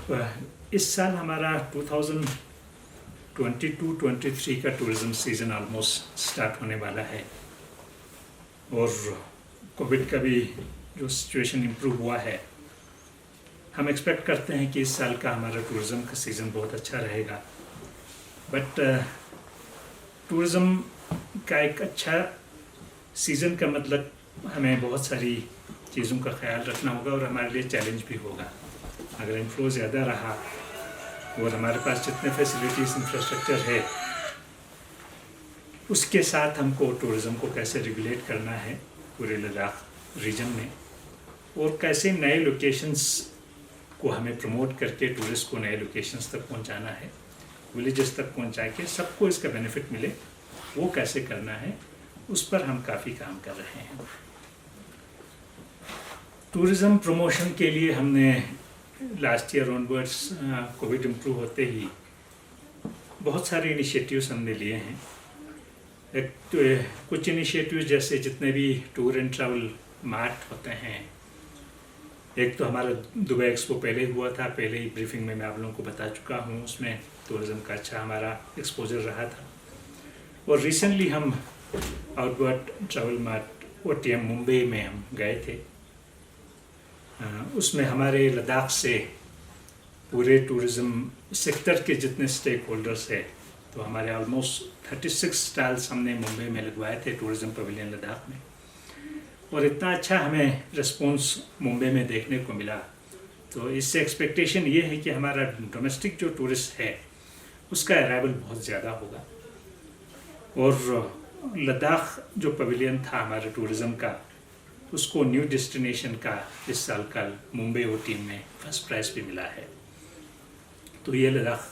अब इस साल हमारा 2022-23 का टूरिज़्म सीज़न ऑलमोस्ट स्टार्ट होने वाला है और कोविड का भी जो सिचुएशन इम्प्रूव हुआ है, हम एक्सपेक्ट करते हैं कि इस साल का हमारा टूरिज़्म का सीज़न बहुत अच्छा रहेगा। बट टूरिज़्म का एक अच्छा सीज़न का मतलब हमें बहुत सारी चीज़ों का ख्याल रखना होगा और हमारे लिए चैलेंज भी होगा। अगर इनफ्लो ज़्यादा रहा और हमारे पास जितने फैसिलिटीज़ इंफ्रास्ट्रक्चर है उसके साथ हमको टूरिज़्म को कैसे रेगुलेट करना है पूरे लद्दाख रीजन में, और कैसे नए लोकेशंस को हमें प्रमोट करके टूरिस्ट को नए लोकेशंस तक पहुंचाना है, विलेजेस तक पहुंचा के सबको इसका बेनिफिट मिले, वो कैसे करना है उस पर हम काफ़ी काम कर रहे हैं। टूरिज़्म प्रमोशन के लिए हमने last year onwards Covid improve होते ही बहुत सारे इनिशिएटिव्स हमने लिए हैं। एक तो कुछ इनिशिएटिव्स जैसे जितने भी टूर एंड ट्रैवल मार्ट होते हैं, एक तो हमारा दुबई एक्सपो पहले हुआ था, पहले ही ब्रीफिंग में मैं आप लोगों को बता चुका हूँ, उसमें टूरिज़्म का अच्छा हमारा एक्सपोजर रहा था। और रिसेंटली हम outward travel mart OTM Mumbai में हम गए थे। उसमें हमारे लद्दाख से पूरे टूरिज़्म सेक्टर के जितने स्टेक होल्डर्स हैं, तो हमारे ऑलमोस्ट 36 स्टॉल्स हमने मुंबई में लगवाए थे टूरिज़्म पवेलियन लद्दाख में, और इतना अच्छा हमें रिस्पॉन्स मुंबई में देखने को मिला। तो इससे एक्सपेक्टेशन ये है कि हमारा डोमेस्टिक जो टूरिस्ट है उसका अराइवल बहुत ज़्यादा होगा, और लद्दाख जो पवेलियन था हमारे टूरिज़्म का, उसको न्यू डेस्टिनेशन का इस साल कल मुंबई टीम में फर्स्ट प्राइज़ भी मिला है। तो ये लद्दाख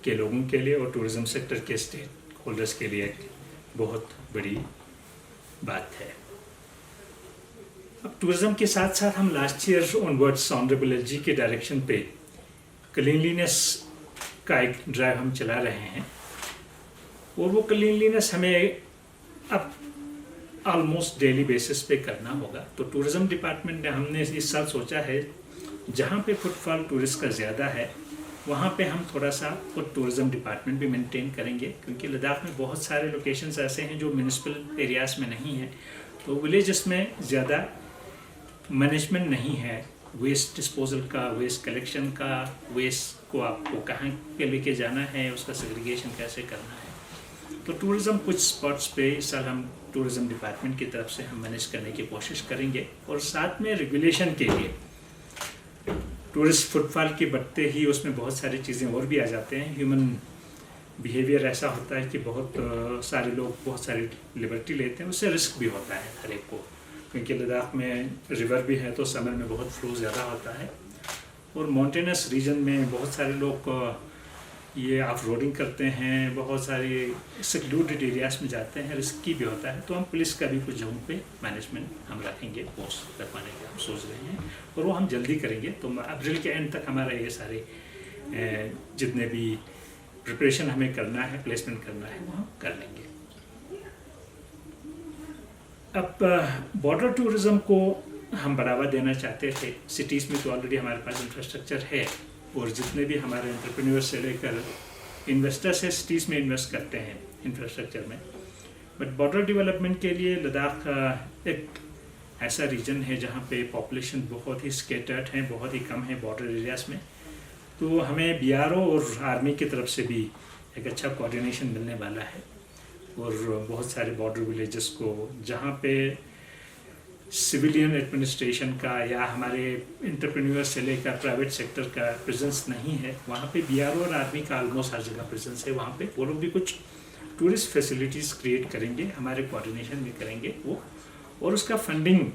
के लोगों के लिए और टूरिज़्म सेक्टर के स्टेक होल्डर्स के लिए एक बहुत बड़ी बात है। अब टूरिज़्म के साथ साथ हम last year onwards honourable LG के डायरेक्शन पे क्लीनलीनेस का एक ड्राइव हम चला रहे हैं, और वो क्लीनलीनेस हमें अब ऑलमोस्ट डेली बेसिस पे करना होगा। तो टूरिज़्म डिपार्टमेंट ने हमने इस साल सोचा है जहाँ पे फुटफॉल टूरिस्ट का ज़्यादा है वहाँ पे हम थोड़ा सा फुड टूरिज़्म डिपार्टमेंट भी मेंटेन करेंगे, क्योंकि लद्दाख में बहुत सारे लोकेशंस ऐसे हैं जो म्यूनिसिपल एरियाज़ में नहीं हैं, तो विलेजेस में ज़्यादा मैनेजमेंट नहीं है वेस्ट डिस्पोजल का, वेस्ट कलेक्शन का, वेस्ट को आपको कहाँ पे लेके जाना है, उसका सेग्रीगेशन कैसे करना है। तो टूरिज़्म कुछ स्पॉट्स पे इस साल हम टूरिज़्म डिपार्टमेंट की तरफ से हम मैनेज करने की कोशिश करेंगे, और साथ में रेगुलेशन के लिए टूरिस्ट फुटफॉल के बढ़ते ही उसमें बहुत सारी चीज़ें और भी आ जाते हैं। ह्यूमन बिहेवियर ऐसा होता है कि बहुत सारे लोग बहुत सारी लिबर्टी लेते हैं, उससे रिस्क भी होता है हर एक को, क्योंकि लद्दाख में रिवर भी है तो समर में बहुत फ्लो ज़्यादा होता है, और माउंटेनस रीजन में बहुत सारे लोग ये ऑफ रोडिंग करते हैं, बहुत सारे सेक्लूडेड एरियाज में जाते हैं, रिस्की भी होता है। तो हम पुलिस का भी कुछ जगहों पे मैनेजमेंट हम रखेंगे, पोस्ट रखवाने का हम सोच रहे हैं, और वो हम जल्दी करेंगे। तो अप्रैल के एंड तक हमारा ये सारे जितने भी प्रिपरेशन हमें करना है, प्लेसमेंट करना है, वो हम कर लेंगे। अब बॉर्डर टूरिज़्म को हम बढ़ावा देना चाहते थे। सिटीज़ में तो ऑलरेडी हमारे पास इंफ्रास्ट्रक्चर है, और जितने भी हमारे एंटरप्रेन्योर्स से लेकर इन्वेस्टर्स है सिटीज़ में इन्वेस्ट करते हैं इंफ्रास्ट्रक्चर में। बट बॉर्डर डेवलपमेंट के लिए लद्दाख एक ऐसा रीजन है जहाँ पे पॉपुलेशन बहुत ही स्केटर्ड है, बहुत ही कम है बॉर्डर एरियाज़ में। तो हमें BRO और आर्मी की तरफ से भी एक अच्छा कोऑर्डिनेशन मिलने वाला है, और बहुत सारे बॉर्डर विलेजेस को जहाँ पे सिविलियन एडमिनिस्ट्रेशन का या हमारे एंटरप्रेन्योर से लेकर प्राइवेट सेक्टर का प्रेजेंस नहीं है, वहाँ पे BRO और आर्मी का ऑलमोस्ट हर जगह प्रेजेंस है। वहाँ पे वो लोग भी कुछ टूरिस्ट फैसिलिटीज़ क्रिएट करेंगे, हमारे कोऑर्डिनेशन भी करेंगे वो, और उसका फंडिंग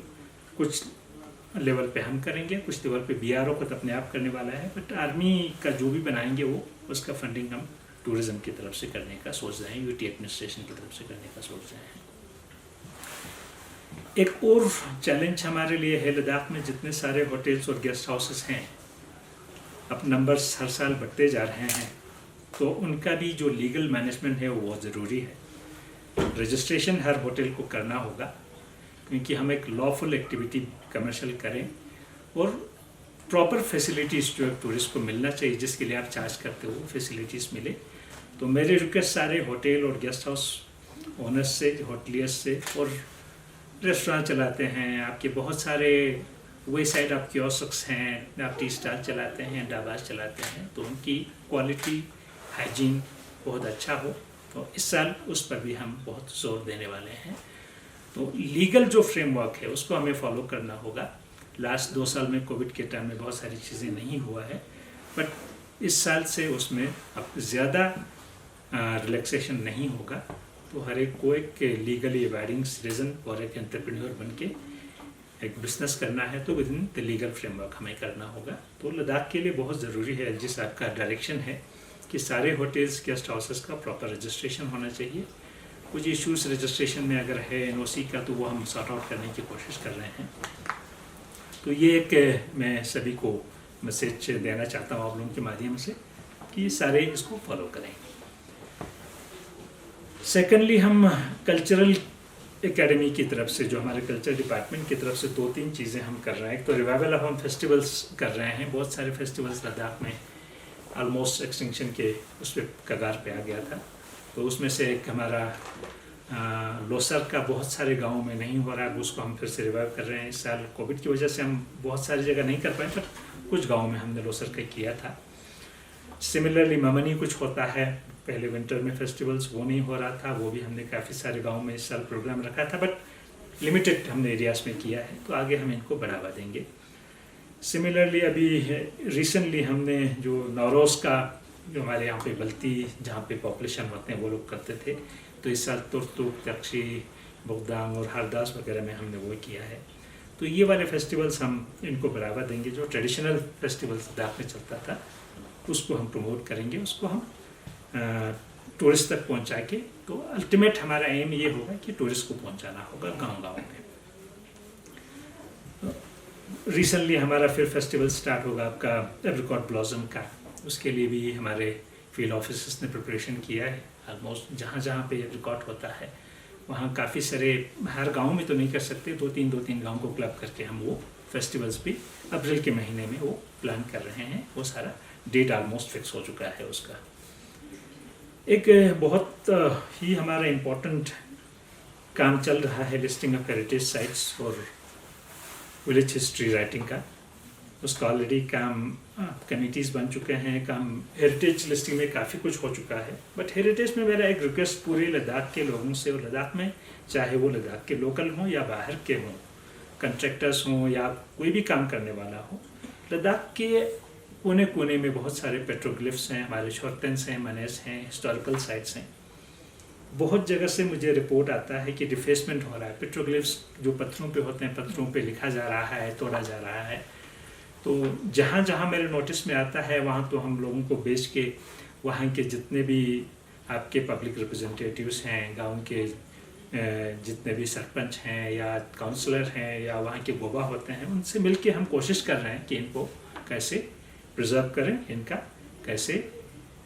कुछ लेवल पे हम करेंगे, कुछ लेवल पे BRO खुद अपने आप करने वाला है, बट आर्मी का जो भी बनाएंगे वो उसका फंडिंग हम टूरिज़्म की तरफ से करने का सोच रहे हैं, UT एडमिनिस्ट्रेशन की तरफ से करने का सोच रहे हैं। एक और चैलेंज हमारे लिए है, लद्दाख में जितने सारे होटल्स और गेस्ट हाउसेस हैं, अब नंबर्स हर साल बढ़ते जा रहे हैं, तो उनका भी जो लीगल मैनेजमेंट है वो बहुत ज़रूरी है। रजिस्ट्रेशन हर होटल को करना होगा, क्योंकि हम एक लॉफुल एक्टिविटी कमर्शियल करें, और प्रॉपर फैसिलिटीज़ जो एक टूरिस्ट को मिलना चाहिए, जिसके लिए आप चार्ज करते हो वो फैसिलिटीज़ मिले। तो मेरी रिक्वेस्ट सारे होटल और गेस्ट हाउस ओनर्स से, होटलियर्स से, और रेस्टोरेंट चलाते हैं, आपके बहुत सारे वे साइड आप कियोस्क्स हैं, आप टी स्टार चलाते हैं, ढाबा चलाते हैं, तो उनकी क्वालिटी हाइजीन बहुत अच्छा हो। तो इस साल उस पर भी हम बहुत जोर देने वाले हैं। तो लीगल जो फ्रेमवर्क है उसको हमें फॉलो करना होगा। लास्ट 2 साल में कोविड के टाइम में बहुत सारी चीज़ें नहीं हुआ है, बट इस साल से उसमें अब ज़्यादा रिलैक्सेशन नहीं होगा। तो हर एक को एक लीगली अबाइडिंग सिटीजन और एक एंटरप्रेन्योर बन के एक बिजनेस करना है तो with in the legal framework हमें करना होगा। तो लद्दाख के लिए बहुत ज़रूरी है, एलजी साहब का डायरेक्शन है कि सारे होटल्स, गेस्ट हाउसेस का प्रॉपर रजिस्ट्रेशन होना चाहिए। कुछ इश्यूज रजिस्ट्रेशन में अगर है एनओसी का, तो वो हम सॉर्ट आउट करने की कोशिश कर रहे हैं। तो ये एक मैं सभी को मैसेज देना चाहता हूँ आप लोगों के माध्यम से कि सारे इसको फॉलो करें। सेकेंडली, हम कल्चरल एकेडमी की तरफ से, जो हमारे कल्चर डिपार्टमेंट की तरफ से 2-3 चीज़ें हम कर रहे हैं। एक तो रिवाइवल ऑफ हम फेस्टिवल्स कर रहे हैं। बहुत सारे फेस्टिवल्स लद्दाख में ऑलमोस्ट एक्सटिंक्शन के उस पर कगार पे आ गया था। तो उसमें से एक हमारा लोसर का बहुत सारे गाँव में नहीं हो रहा है, उसको हम फिर से रिवाइव कर रहे हैं। इस साल कोविड की वजह से हम बहुत सारी जगह नहीं कर पाए, पर कुछ गाँव में हमने लोसर का किया था। सिमिलरली ममनी कुछ होता है पहले विंटर में फेस्टिवल्स, वो नहीं हो रहा था, वो भी हमने काफ़ी सारे गाँव में इस साल प्रोग्राम रखा था, बट लिमिटेड हमने एरियाज में किया है। तो आगे हम इनको बढ़ावा देंगे। सिमिलरली अभी रिसेंटली हमने जो नौरोज़ का, जो हमारे यहाँ पे बल्ती जहाँ पे पॉपुलेशन होते हैं वो लोग करते थे, तो इस साल तुर्तुक, तक्षी, बुगदांग और हरदास वगैरह में हमने वो किया है। तो ये वाले फेस्टिवल्स हम इनको बढ़ावा देंगे। जो ट्रेडिशनल फेस्टिवल्स लद्दाख में चलता था उसको हम प्रमोट करेंगे, उसको हम टूरिस्ट तक पहुंचा के। तो अल्टीमेट हमारा एम ये होगा कि टूरिस्ट को पहुंचाना होगा गांव-गांव में। रिसेंटली हमारा फिर फेस्टिवल स्टार्ट होगा आपका एप्रिकॉट ब्लॉसम का। उसके लिए भी हमारे फील्ड ऑफिसर्स ने प्रिपरेशन किया है। ऑलमोस्ट जहाँ जहाँ पे एप्रिकॉट होता है वहाँ काफ़ी सारे, हर गांव में तो नहीं कर सकते, 2-3 गांव को क्लब करके हम वो फेस्टिवल्स भी अप्रैल के महीने में वो प्लान कर रहे हैं। वो सारा डेट ऑलमोस्ट फिक्स हो चुका है उसका। एक बहुत ही हमारा इम्पोर्टेंट काम चल रहा है लिस्टिंग ऑफ हेरिटेज साइट्स और विलेज हिस्ट्री राइटिंग का। उसका ऑलरेडी काम कमिटीज़ बन चुके हैं। काम हेरिटेज लिस्टिंग में काफ़ी कुछ हो चुका है, बट हेरिटेज में मेरा एक रिक्वेस्ट पूरे लद्दाख के लोगों से, और लद्दाख में चाहे वो लद्दाख के लोकल हों या बाहर के हों, कंट्रैक्टर्स हों या कोई भी काम करने वाला हो, लद्दाख के कोने कोने में बहुत सारे पेट्रोग्लिफ्स हैं, हमारे शॉर्टन्स हैं, मनेस हैं, हिस्टोरिकल साइट्स हैं। बहुत जगह से मुझे रिपोर्ट आता है कि डिफेसमेंट हो रहा है। पेट्रोग्लिफ्स जो पत्थरों पे होते हैं, पत्थरों पे लिखा जा रहा है, तोड़ा जा रहा है। तो जहाँ जहाँ मेरे नोटिस में आता है वहाँ तो हम लोगों को बेच के वहाँ के जितने भी आपके पब्लिक रिप्रेजेंटेटिव्स हैं, गाँव के जितने भी सरपंच हैं या काउंसलर हैं या वहाँ के गोबा होते हैं, उनसे मिलके हम कोशिश कर रहे हैं कि इनको कैसे प्रिजर्व करें, इनका कैसे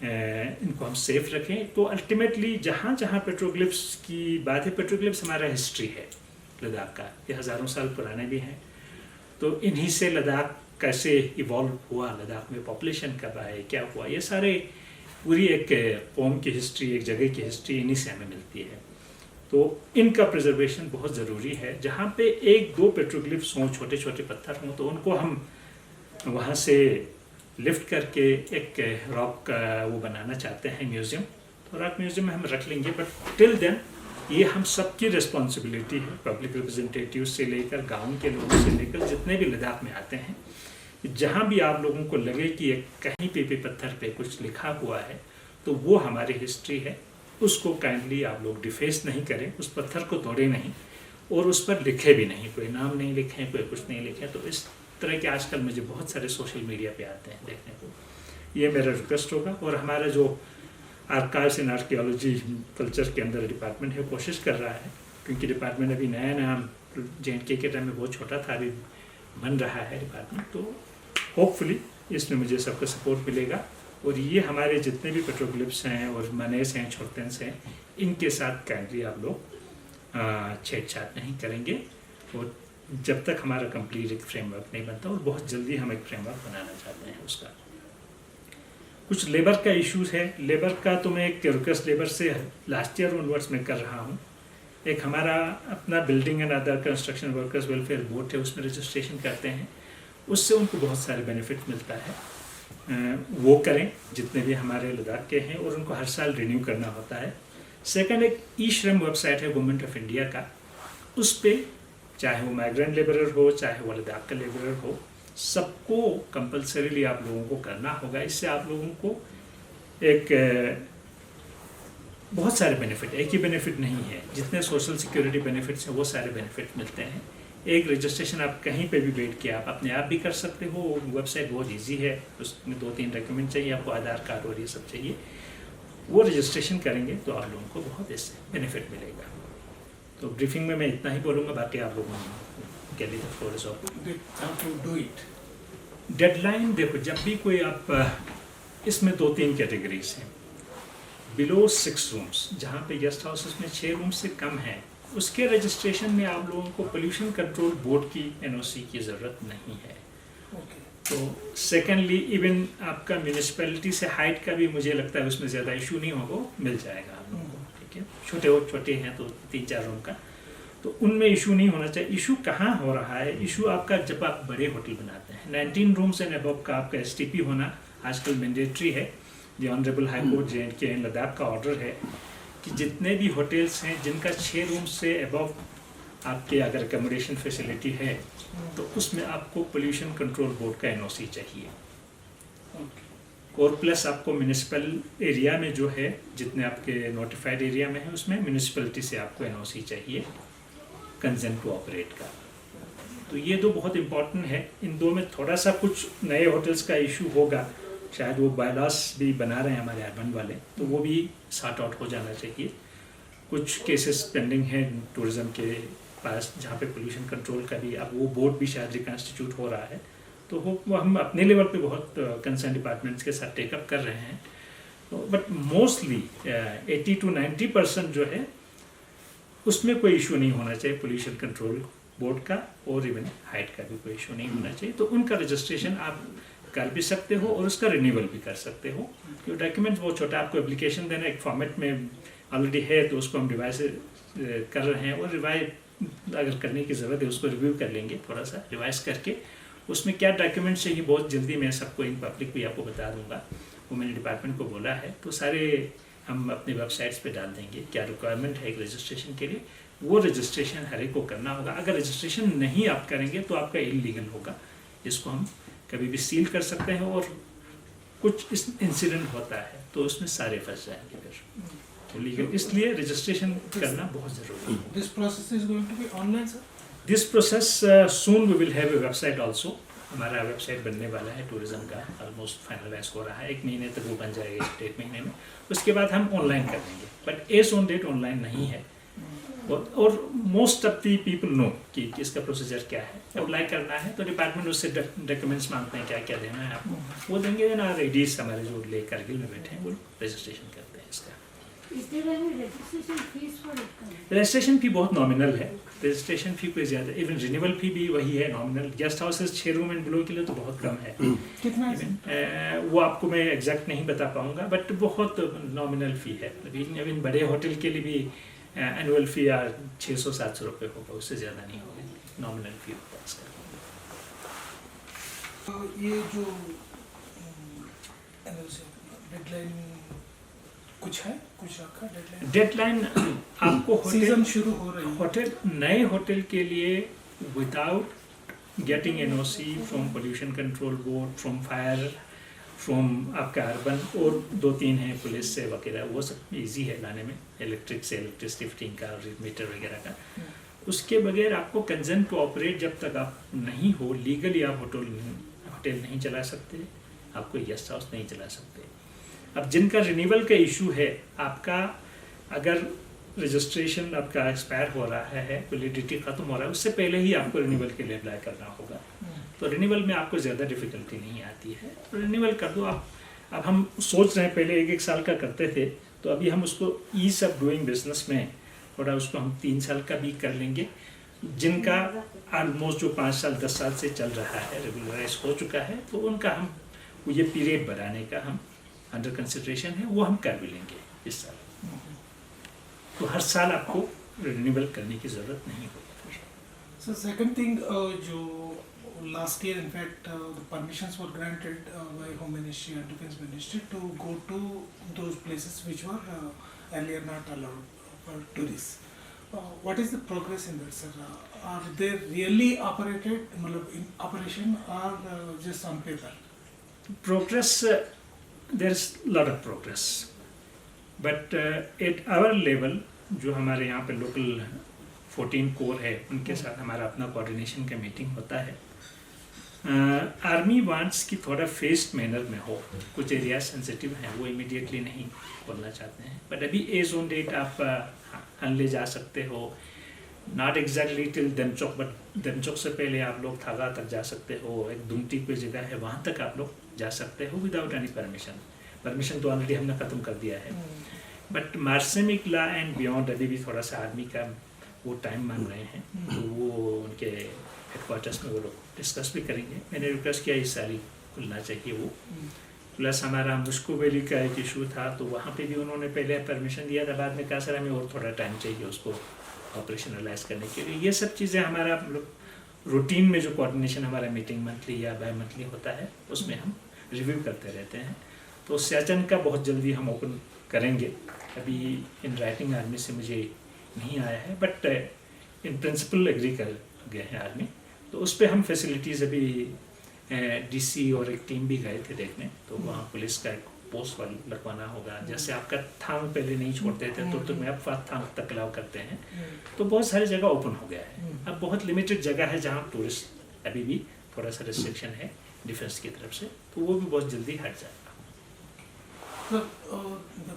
इनको हम सेफ रखें। तो अल्टीमेटली जहाँ जहाँ पेट्रोग्लिफ्स की बात है, पेट्रोग्लिफ्स हमारा हिस्ट्री है लद्दाख का, ये हज़ारों साल पुराने भी हैं। तो इन्हीं से लद्दाख कैसे इवॉल्व हुआ, लद्दाख में पॉपुलेशन कब आए, क्या हुआ, ये सारे पूरी एक कौम की हिस्ट्री, एक जगह की हिस्ट्री इन्हीं से हमें मिलती है। तो इनका प्रिजर्वेशन बहुत ज़रूरी है। जहाँ पे 1-2 पेट्रोग्लिफ्स हों, छोटे छोटे पत्थर हों, तो उनको हम वहाँ से लिफ्ट करके एक रॉक का वो बनाना चाहते हैं म्यूज़ियम। तो रॉक म्यूज़ियम में हम रख लेंगे, बट टिल देन ये हम सबकी रिस्पॉन्सिबिलिटी है, पब्लिक रिप्रेजेंटेटिव से लेकर गाँव के लोगों से लेकर जितने भी लद्दाख में आते हैं। जहाँ भी आप लोगों को लगे कि कहीं पे पत्थर पे कुछ लिखा हुआ है, तो वो हमारी हिस्ट्री है, उसको काइंडली आप लोग डिफेस नहीं करें, उस पत्थर को तोड़े नहीं और उस पर लिखे भी नहीं, कोई नाम नहीं लिखें, कोई कुछ नहीं लिखें। तो इस तरह के आजकल मुझे बहुत सारे सोशल मीडिया पे आते हैं देखने को। ये मेरा रिक्वेस्ट होगा। और हमारा जो आर्काइव्स एंड आर्कियोलॉजी कल्चर के अंदर डिपार्टमेंट है, कोशिश कर रहा है, क्योंकि डिपार्टमेंट अभी नया JNK के टाइम में बहुत छोटा था, अभी बन रहा है डिपार्टमेंट। तो होपफुली इसमें मुझे सबका सपोर्ट मिलेगा और ये हमारे जितने भी पेट्रोग्लिफ्स हैं और मनेस हैं, छोटन्स हैं, इनके साथ काइंडली आप लोग छेड़छाड़ नहीं करेंगे और जब तक हमारा कंप्लीट एक फ्रेमवर्क नहीं बनता, और बहुत जल्दी हम एक फ्रेमवर्क बनाना चाहते हैं उसका। कुछ लेबर का इश्यूज है। लेबर का तो मैं एक रिक्वेस्ट लेबर से लास्ट ईयर ऑनवर्ड्स में कर रहा हूँ। एक हमारा अपना building and other construction workers welfare board है, उसमें रजिस्ट्रेशन करते हैं, उससे उनको बहुत सारे बेनिफिट मिलता है। वो करें जितने भी हमारे लद्दाख के हैं, और उनको हर साल रिन्यू करना होता है। सेकंड, एक ई श्रम वेबसाइट है गवर्नमेंट ऑफ इंडिया का, उस पर चाहे वो माइग्रेंट लेबरर हो, चाहे वो लद्दाख का लेबरर हो, सबको कंपल्सरीली आप लोगों को करना होगा। इससे आप लोगों को एक बहुत सारे बेनिफिट, एक ही बेनिफिट नहीं है, जितने सोशल सिक्योरिटी बेनिफिट्स हैं वो सारे बेनिफिट मिलते हैं। एक रजिस्ट्रेशन आप कहीं पे भी बैठ के आप अपने आप भी कर सकते हो। वेबसाइट बहुत इजी है, उसमें 2-3 डॉक्यूमेंट चाहिए आपको, आधार कार्ड और ये सब चाहिए। वो रजिस्ट्रेशन करेंगे तो आप लोगों को बहुत इससे बेनिफिट मिलेगा। तो ब्रीफिंग में मैं इतना ही बोलूँगा, बाकी आप लोगों के लिए फ्लोर इज ओपन। डेडलाइन देखो, जब भी कोई आप इसमें 2-3 कैटेगरीज हैं। बिलो 6 रूम्स, जहाँ पे गेस्ट हाउसेस में 6 रूम से कम है, उसके रजिस्ट्रेशन में आप लोगों को पोल्यूशन कंट्रोल बोर्ड की एनओसी की ज़रूरत नहीं है। तो सेकेंडली, इवन आपका म्यूनिसिपैलिटी से हाइट का भी मुझे लगता है उसमें ज़्यादा इशू नहीं होगा, मिल जाएगा आप लोगों को। ठीक है, छोटे हैं तो 3-4 रूम का, तो उनमें इशू नहीं होना चाहिए। इशू कहाँ हो रहा है? इशू आपका जब आप बड़े होटल बनाते हैं, 19 रूम्स एंड अबव का आपका STP होना आजकल मैंडेटरी है। The honourable high court JNK Ladakh का ऑर्डर है कि जितने भी होटल्स हैं जिनका 6 रूम से अबव आपके अगर अकोमोडेशन फैसिलिटी है, तो उसमें आपको पोल्यूशन कंट्रोल बोर्ड का NOC चाहिए। और प्लस आपको म्यूनिसिपल एरिया में जो है, जितने आपके नोटिफाइड एरिया में है, उसमें म्यूनिसिपैलिटी से आपको NOC चाहिए कंसेंट टू ऑपरेट का। तो ये दो बहुत इंपॉर्टेंट है। इन दो में थोड़ा सा कुछ नए होटल्स का इशू होगा, शायद वो बायलॉस भी बना रहे हैं हमारे अर्बन वाले, तो वो भी सॉर्ट आउट हो जाना चाहिए। कुछ केसेस पेंडिंग हैं टूरिज्म के पास, जहाँ पे पोल्यूशन कंट्रोल का भी अब वो बोर्ड भी शायद रिकॉन्स्टिट्यूट हो रहा है, तो वो हम अपने लेवल पे बहुत कंसर्न डिपार्टमेंट्स के साथ टेकअप कर रहे हैं। तो बट मोस्टली 80 to 90% जो है उसमें कोई इशू नहीं होना चाहिए पोल्यूशन कंट्रोल बोर्ड का, और इवन हाइट का भी कोई इशू नहीं होना चाहिए। तो उनका रजिस्ट्रेशन आप कर भी सकते हो और उसका रिन्यूअल भी कर सकते हो। जो डॉक्यूमेंट वो छोटा आपको एप्लीकेशन देना एक फॉर्मेट में ऑलरेडी है, तो उसको हम रिवाइज कर रहे हैं, और रिवाइज अगर करने की ज़रूरत है उसको रिव्यू कर लेंगे, थोड़ा सा रिवाइज करके उसमें क्या डॉक्यूमेंट चाहिए बहुत जल्दी मैं सबको इन पब्लिक भी आपको बता दूंगा। वो मैंने डिपार्टमेंट को बोला है, तो सारे हम अपनी वेबसाइट्स पे डाल देंगे क्या रिक्वायरमेंट है एक रजिस्ट्रेशन के लिए। वो रजिस्ट्रेशन हर एक को करना होगा। अगर रजिस्ट्रेशन नहीं आप करेंगे तो आपका इलीगल होगा, इसको हम कभी भी सील कर सकते हैं, और कुछ इस इंसिडेंट होता है तो उसमें सारे फंस जाएंगे फिर, तो लीगल, इसलिए रजिस्ट्रेशन करना बहुत जरूरी है। This process is going to be online, sir? This process soon we will have a website also. हमारा वेबसाइट बनने वाला है टूरिज्म का, ऑलमोस्ट फाइनलाइज हो रहा है, 1 महीने तक वो बन जाएगा, 1 महीने में। उसके बाद हम ऑनलाइन कर देंगे, but as on date online नहीं है। और most of the people know कि इसका प्रोसीजर क्या है। अप्लाई करना है तो डिपार्टमेंट उससे डॉक्यूमेंट्स मांगते हैं, क्या क्या देना है आपको, वो देंगे। देना रेडीज हमारे जो ले करगिल में बैठे हैं वो रजिस्ट्रेशन करते हैं इसका। रजिस्ट्रेशन फी बहुत नॉमिनल है, रजिस्ट्रेशन फी कोई ज़्यादा, इवन रिन्यूअल फी भी वही है nominal. Guest houses 6 room and below के लिए तो बहुत कम है। कितना वो आपको मैं एग्जैक्ट नहीं बता पाऊंगा, बट बहुत नॉमिनल फी है। इवन बड़े होटल के लिए भी एनुअल फी 600-700 रुपये होगा, उससे ज़्यादा नहीं होगा, नॉमिनल फी होगा इसका। तो ये जो डेडलाइन कुछ है, कुछ रखा डेडलाइन आपको सीजन शुरू हो रही है, होटल नए होटल के लिए without getting NOC from pollution control board, from fire, from आपका अर्बन, और 2-3 हैं पुलिस से वगैरह, वो सब इजी है लाने में, इलेक्ट्रिक से इलेक्ट्रिसिटी फिटिंग का और मीटर वगैरह का। उसके बगैर आपको कंसेंट टू ऑपरेट जब तक आप नहीं हो, लीगली आप होटल नहीं चला सकते, आपको गेस्ट हाउस नहीं चला सकते। अब जिनका रिन्यूअल का इशू है, आपका अगर रजिस्ट्रेशन आपका एक्सपायर हो रहा है, वैलिडिटी खत्म हो रहा है, उससे पहले ही आपको रिन्यूअल के लिए अप्लाई करना होगा। तो रिन्यूअल में आपको ज़्यादा डिफिकल्टी नहीं आती है, तो रिन्यूअल कर दो आप। अब हम सोच रहे हैं, पहले 1-1 साल का करते थे, तो अभी हम उसको ईज ऑफ डूइंग बिजनेस में थोड़ा उसको हम 3 साल का भी कर लेंगे। जिनका ऑलमोस्ट जो 5 साल 10 साल से चल रहा है, रेगुलराइज हो चुका है, तो उनका हम ये पीरियड बढ़ाने का हम अंडर कंसिडरेशन है, वो हम कर भी लेंगे इस साल। तो हर साल आपको रिन्यूअल करने की ज़रूरत नहीं होगी। So second thing, जो last year in fact the permissions were granted by Home Ministry and Defense Ministry to go to those places which were earlier not allowed for tourists. What is the progress in that, sir? Are they really operated, मतलब in operation, or just on paper? Progress, there's lot of progress, but at our level, जो हमारे यहाँ पे local 14 core है, उनके साथ हमारा अपना कोऑर्डिनेशन का मीटिंग होता है। आर्मी वांट्स की थोड़ा फेस्ड मैनर में हो, कुछ एरिया सेंसिटिव हैं, वो इमीडिएटली नहीं खोलना चाहते हैं, बट अभी एज ऑन डेट आप हनले जा सकते हो, नॉट एग्जैक्टली टिल दमचौक, बट दमचौक से पहले आप लोग थागा तक जा सकते हो, एक दुमटी पे जगह है, वहाँ तक आप लोग जा सकते हो विदाउट एनी परमिशन तो ऑलरेडी हमने ख़त्म कर दिया है। बट मार्सेमिक ला एंड बियॉन्ड अभी भी थोड़ा सा आर्मी का वो टाइम मांग रहे हैं, तो वो उनके हेडक्वार्टर्स में वो लोग डिस्कस भी करेंगे। मैंने रिक्वेस्ट किया इस साल ही खुलना चाहिए वो। प्लस हमारा मुस्को वैली का एक इशू था, तो वहाँ पे भी उन्होंने पहले परमिशन दिया था, बाद में कहा सर हमें और थोड़ा टाइम चाहिए उसको ऑपरेशनलाइज करने के लिए। ये सब चीज़ें हमारा रूटीन में जो कोऑर्डिनेशन हमारा मीटिंग मंथली या बाय मंथली होता है, उसमें हम रिव्यू करते रहते हैं। तो सियाचिन का बहुत जल्दी हम ओपन करेंगे, अभी इन राइटिंग आर्मी से मुझे नहीं आया है, बट इन प्रिंसिपल एग्री कर गए हैं आर्मी, तो उस पर हम फैसिलिटीज़ अभी डीसी और एक टीम भी गए थे देखने, तो वहाँ पुलिस का एक पोस्ट लगवाना होगा। जैसे आपका थांग पहले नहीं छोड़ते थे, तो तुम्हें अब थांग तक अलाउ करते हैं, तो बहुत सारी जगह ओपन हो गया है। अब बहुत लिमिटेड जगह है जहाँ टूरिस्ट अभी भी थोड़ा सा रिस्ट्रिक्शन है डिफेंस की तरफ से, तो वो भी बहुत जल्दी हट जाएगा। द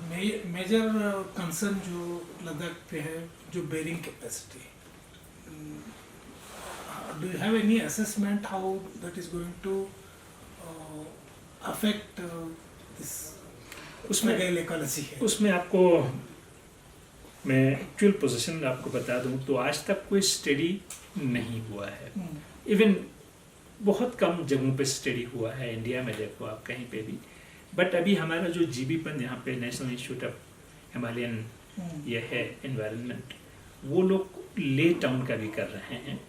मेजर कंसर्न जो लद्दाख पे है, जो bearing capacity, do you have any assessment how that is going to affect this उसमें ecology है? उसमें आपको मैं एक्चुअल पोजीशन आपको बता दूं तो आज तक कोई स्टडी नहीं हुआ है। इवन बहुत कम जगहों पे स्टडी हुआ है, इंडिया में देखो आप कहीं पे भी। बट अभी हमारा जो जीबीपन यहाँ पे नेशनल इंस्टीट्यूट ऑफ हिमालयन ये है एनवायरनमेंट, वो लोग ले टाउन का भी कर रहे हैं।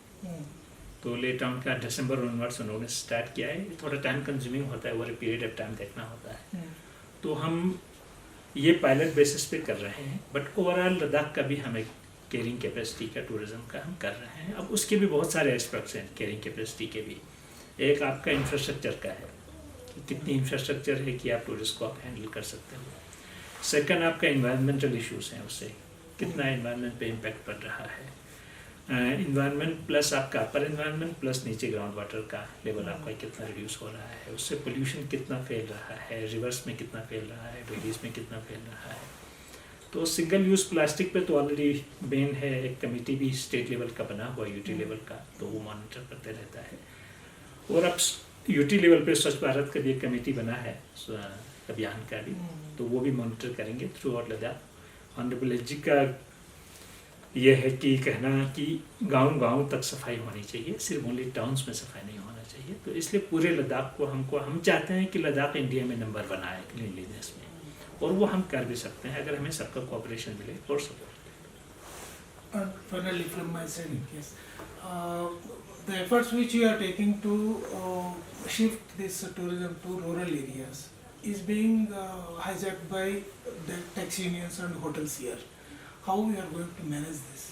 तो ले टाउन का दिसंबर ऑनवर्ड्स उन्होंने स्टार्ट किया है। थोड़ा टाइम कंज्यूमिंग होता है, over a period of time देखना होता है। तो हम ये पायलट बेसिस पे कर रहे हैं, बट ओवरऑल लद्दाख का भी हम एक कैरिंग कैपेसिटी का टूरिज्म का हम कर रहे हैं। अब उसके भी बहुत सारे एस्पेक्ट्स हैं कैरिंग कैपेसिटी के भी। एक आपका इंफ्रास्ट्रक्चर का है, कितनी इंफ्रास्ट्रक्चर है कि आप टूरिस्ट को आप हैंडल कर सकते हो। सेकंड आपका इन्वायरमेंटल इश्यूज हैं, उससे कितना इन्वायरमेंट पे इम्पैक्ट पड़ रहा है। इन्वायरमेंट प्लस आपका अपर इन्वायरमेंट प्लस नीचे ग्राउंड वाटर का लेवल आपका कितना रिड्यूस हो रहा है, उससे पोल्यूशन कितना फैल रहा है, रिवर्स में कितना फैल रहा है, वैलीज में कितना फैल रहा है। तो सिंगल यूज़ प्लास्टिक पे तो ऑलरेडी बैन है, एक कमेटी भी स्टेट लेवल का बना हुआ यूटी लेवल का, तो वो मॉनिटर करते रहता है। और अब यूटी लेवल पे स्वच्छ भारत का भी एक कमेटी बना है अभियान का भी, तो वो भी मॉनिटर करेंगे through out Ladakh. Honourable H G का ये है कि कहना कि गांव तक सफाई होनी चाहिए, सिर्फ ओनली टाउन्स में सफाई नहीं होना चाहिए। तो इसलिए पूरे लद्दाख को हम चाहते हैं कि लद्दाख इंडिया में नंबर बनाए क्लीनलीनेस में, और वो हम कर भी सकते हैं अगर हमें सबका कोऑपरेशन मिले और support. Finally, from my side, yes, the efforts which you are taking to shift this tourism to rural areas is being hijacked by the taxi unions and hotels here. How we are going to manage this?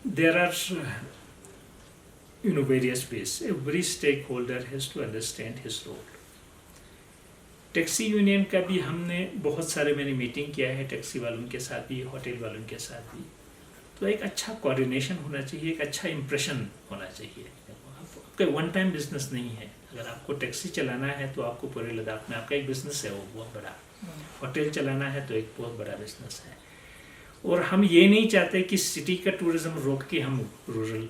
There are various ways. Every stakeholder has to understand his role. Taxi union का भी हमने बहुत सारे मैंने meeting किया है, taxi वालों के साथ भी, होटल वालों के साथ भी। तो एक अच्छा कोऑर्डिनेशन होना चाहिए, एक अच्छा इम्प्रेशन होना चाहिए। आपका वन टाइम बिजनेस नहीं है। अगर आपको टैक्सी चलाना है तो आपको पूरे लद्दाख में आपका एक बिजनेस है, वो बहुत बड़ा। होटल चलाना है तो एक बहुत बड़ा बिजनेस है। और हम ये नहीं चाहते कि सिटी का टूरिज्म रोक के हम रूरल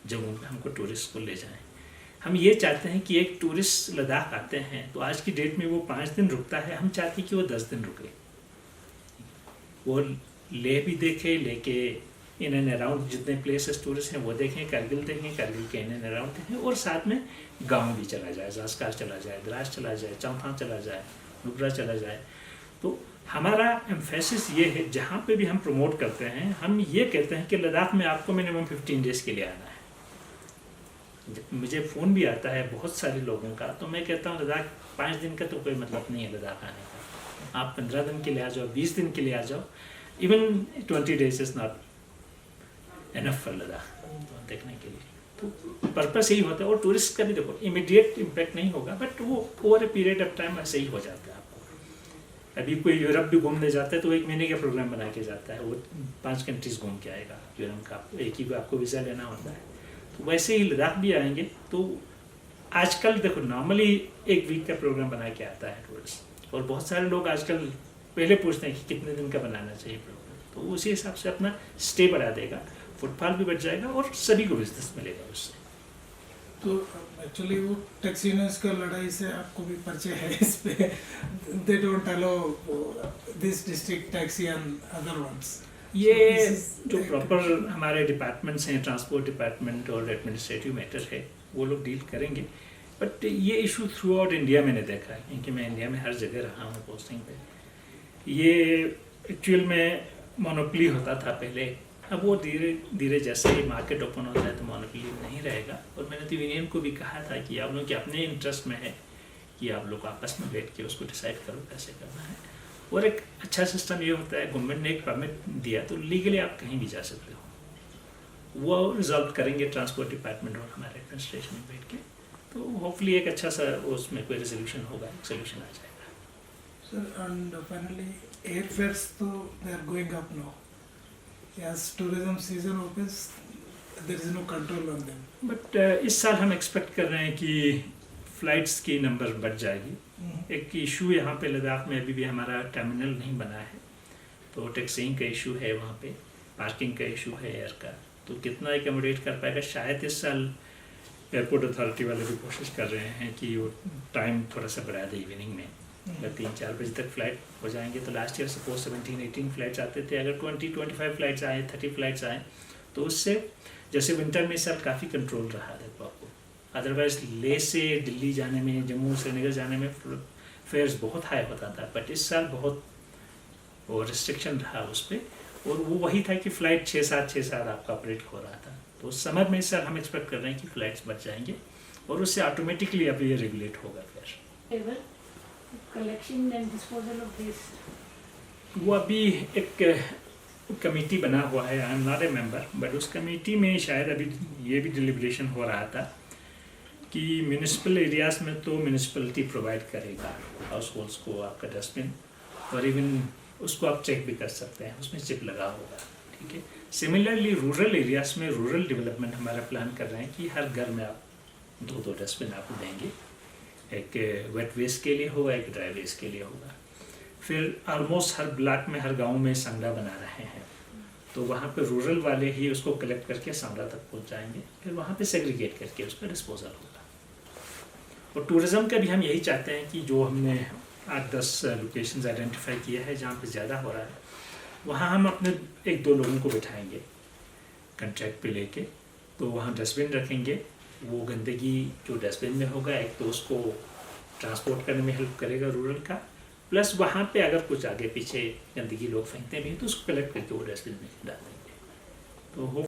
जगहों पे हमको टूरिस्ट को ले जाएं। हम ये चाहते हैं कि एक टूरिस्ट लद्दाख आते हैं तो आज की डेट में वो 5 दिन रुकता है, हम चाहते हैं कि वो 10 दिन रुके, वो ले भी देखे, लेके इन एंड अराउंड जितने प्लेसेस टूरिस्ट हैं वो देखें, कारगिल देखें, कारगिल के इन एंड अराउंड देखें, और साथ में गांव भी चला जाए, जास्कार चला जाए, द्रास चला जाए, चंफा चला जाए, नुब्रा चला जाए। तो हमारा एम्फेसिस ये है, जहाँ पे भी हम प्रमोट करते हैं हम ये कहते हैं कि लद्दाख में आपको मिनिमम 15 डेज़ के लिए आना है। मुझे फ़ोन भी आता है बहुत सारे लोगों का, तो मैं कहता हूँ लद्दाख 5 दिन का तो कोई मतलब नहीं है लद्दाख आने का, आप 15 दिन के लिए आ जाओ, 20 दिन के लिए आ जाओ, even 20 days is not enough for Ladakh देखने के लिए। तो पर्पस यही होता है, और टूरिस्ट का भी देखो इमीडिएट इम्पैक्ट नहीं होगा, बट वो over a period of time ऐसे ही हो जाता है। आपको अभी कोई यूरोप भी घूमने जाता है तो 1 महीने का प्रोग्राम बना के जाता है, वो 5 कंट्रीज घूम के आएगा यूरोप का, एक ही आपको वीज़ा लेना होता है। तो वैसे ही लद्दाख भी आएंगे। तो आजकल देखो नॉर्मली 1 वीक का प्रोग्राम बना के आता है टूरिस्ट, और बहुत सारे लोग आजकल पहले पूछते हैं कि कितने दिन का बनाना चाहिए प्रोग्राम, तो उसी हिसाब से अपना स्टे बढ़ा देगा, फुटफॉल भी बढ़ जाएगा और सभी को बिजनेस मिलेगा उससे। तो एक्चुअली वो टैक्सी यूनियंस का लड़ाई से आपको भी परिचय है इस पे, they don't allow this district taxi and other ones. ये जो प्रॉपर हमारे डिपार्टमेंट्स हैं, ट्रांसपोर्ट डिपार्टमेंट और एडमिनिस्ट्रेटिव मैटर है, वो लोग डील करेंगे। बट ये इशू थ्रू आउट इंडिया मैंने देखा है, क्योंकि मैं इंडिया में हर जगह रहा हूँ पोस्टिंग पे। ये एक्चुअल में मोनोपोली होता था पहले, अब वो धीरे धीरे जैसे ही मार्केट ओपन होता है तो मोनोपोली नहीं रहेगा। और मैंने तो यूनियन को भी कहा था कि आप लोग के अपने इंटरेस्ट में है कि आप लोग आपस में बैठ के उसको डिसाइड करो कैसे करना है। और एक अच्छा सिस्टम ये होता है, गवर्नमेंट ने एक परमिट दिया तो लीगली आप कहीं भी जा सकते हो, वो रिजॉल्व करेंगे ट्रांसपोर्ट डिपार्टमेंट और हमारे एडमिनिस्ट्रेशन में बैठ के। तो होपफुली एक अच्छा सा उसमें कोई रेजोल्यूशन होगा, एक सोल्यूशन आ जाएगा। सर एंड फाइनली एयरफेयर्स तो they are going up now, as tourism season opens there is no control on them, but इस साल हम एक्सपेक्ट कर रहे हैं कि फ़्लाइट्स की नंबर बढ़ जाएगी। एक इशू यहाँ पे लद्दाख में अभी भी हमारा टर्मिनल नहीं बना है, तो टैक्सिंग का इशू है, वहाँ पे पार्किंग का इशू है एयर का, तो कितना एकोमोडेट कर पाएगा। शायद इस साल एयरपोर्ट अथॉरिटी वाले भी कोशिश कर रहे हैं कि वो टाइम थोड़ा सा बढ़ा दे इवनिंग में, अगर 3-4 बजे तक फ्लाइट हो जाएंगे। तो लास्ट ईयर सपोज 17-18 फ्लाइट्स आते थे, अगर 20-25 फ्लाइट्स आए, 30 फ्लाइट्स आए, तो उससे जैसे विंटर में इस साल काफ़ी कंट्रोल रहा देखो आपको। अदरवाइज ले से दिल्ली जाने में, जम्मू श्रीनगर जाने में फेयर्स बहुत हाई होता था, बट इस साल बहुत वो रिस्ट्रिक्शन रहा उस पर, और वो वही था कि फ़्लाइट 6-7 आपका ऑपरेट हो रहा था। तो समर में इस साल हम एक्सपेक्ट कर रहे हैं कि फ़्लाइट्स बढ़ जाएंगे, और उससे ऑटोमेटिकली अब ये रेगुलेट होगा। फिर collection and disposal of this? वो अभी एक कमेटी बना हुआ है, I am not a member, but उस कमेटी में शायद अभी ये भी डिलिब्रेशन हो रहा था कि म्यूनिसिपल एरियाज़ में तो म्यूनिसिपलिटी प्रोवाइड करेगा हाउस होल्ड्स को आपका डस्टबिन, और इवन उसको आप चेक भी कर सकते हैं, उसमें चिप लगा होगा, ठीक है। सिमिलरली रूरल एरियाज़ में रूरल डेवलपमेंट हमारा प्लान कर रहे हैं कि हर घर में आप 2 डस्टबिन आपको देंगे, एक वेट वेस्ट के लिए होगा, एक ड्राई वेस्ट के लिए होगा। फिर ऑलमोस्ट हर ब्लॉक में, हर गांव में सांडा बना रहे हैं, तो वहाँ पे रूरल वाले ही उसको कलेक्ट करके सांडा तक पहुँचाएंगे, फिर वहाँ पे सेग्रीगेट करके उसका डिस्पोजल होगा। और टूरिज़्म का भी हम यही चाहते हैं कि जो हमने 8-10 लोकेशंस आइडेंटिफाई किया है जहाँ पे ज़्यादा हो रहा है, वहाँ हम अपने 1-2 लोगों को बिठाएंगे कंट्रैक्ट पे लेके, तो वहाँ डस्टबिन रखेंगे। वो गंदगी जो डस्टबिन में होगा, एक तो उसको ट्रांसपोर्ट करने में हेल्प करेगा रूरल का, प्लस वहाँ पे अगर कुछ आगे पीछे गंदगी लोग फेंकते भी हैं तो उसको कलेक्ट करके वो डस्टबिन में डाल देंगे। तो